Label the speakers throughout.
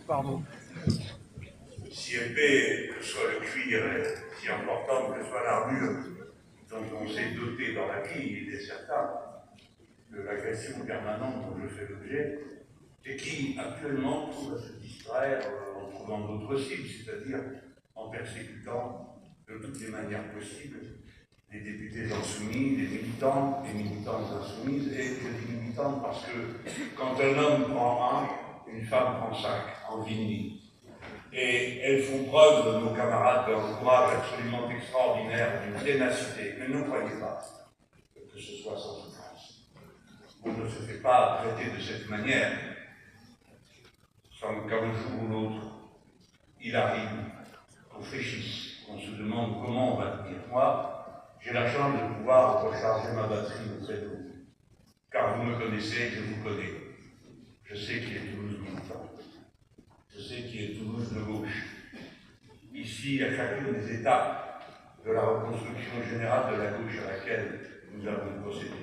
Speaker 1: Pardon.
Speaker 2: Si épais que soit le cuir, si important que soit l'armure dont on s'est doté dans la vie, il est certain de l'agression permanente dont je fais l'objet, et qui actuellement trouve à se distraire en trouvant d'autres cibles, c'est-à-dire en persécutant de toutes les manières possibles les députés insoumis, les militants et militantes insoumises, et je dis militantes parce que quand un homme prend un, une femme prend 5, en Vigny. Et elles font preuve, nos camarades, d'un courage absolument extraordinaire, d'une ténacité. Mais ne croyez pas que ce soit sans souffrance. On ne se fait pas traiter de cette manière sans qu'un jour ou l'autre, il arrive qu'on fléchisse, qu'on se demande comment on va tenir. Moi, j'ai la chance de pouvoir recharger ma batterie auprès de vous. Car vous me connaissez, je vous connais. Je sais qui est Toulouse militant. Je sais qui est Toulouse de gauche. Ici, à chacune des étapes de la reconstruction générale de la gauche à laquelle nous avons procédé,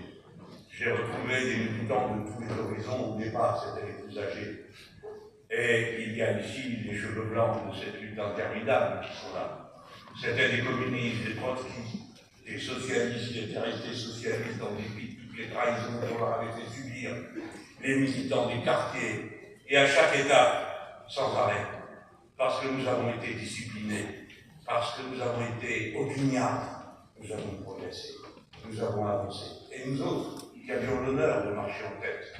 Speaker 2: j'ai retrouvé des militants de tous les horizons. Au départ, c'était les plus âgés. Et il y a ici les cheveux blancs de cette lutte interminable qui sont là. C'était des communistes, des trotskistes, des socialistes qui étaient restés socialistes en dépit de toutes les trahisons qu'on leur avait fait subir, les militants des quartiers, et à chaque étape, sans arrêt, parce que nous avons été disciplinés, parce que nous avons été opiniâtres, nous avons progressé, nous avons avancé. Et nous autres, qui avions l'honneur de marcher en tête,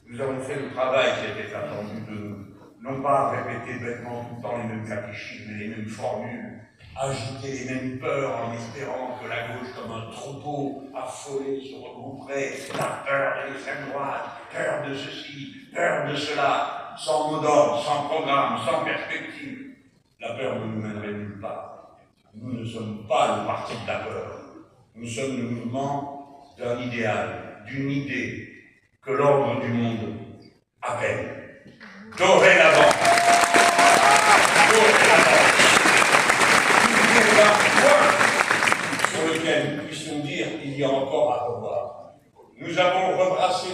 Speaker 2: nous avons fait le travail qui était attendu de nous, non pas répéter bêtement tout le temps les mêmes catéchismes, les mêmes formules, agiter les mêmes peurs en espérant que la gauche, comme un troupeau affolé, se regrouperait, la peur de l'extrême droite, peur de ceci, peur de cela, sans mot d'ordre, sans programme, sans perspective. La peur ne nous mènerait nulle part. Nous ne sommes pas le parti de la peur. Nous sommes le mouvement d'un idéal, d'une idée que l'ordre du monde appelle. Dorénavant, sur lequel nous puissions dire qu'il y a encore à revoir. Nous avons rebrassé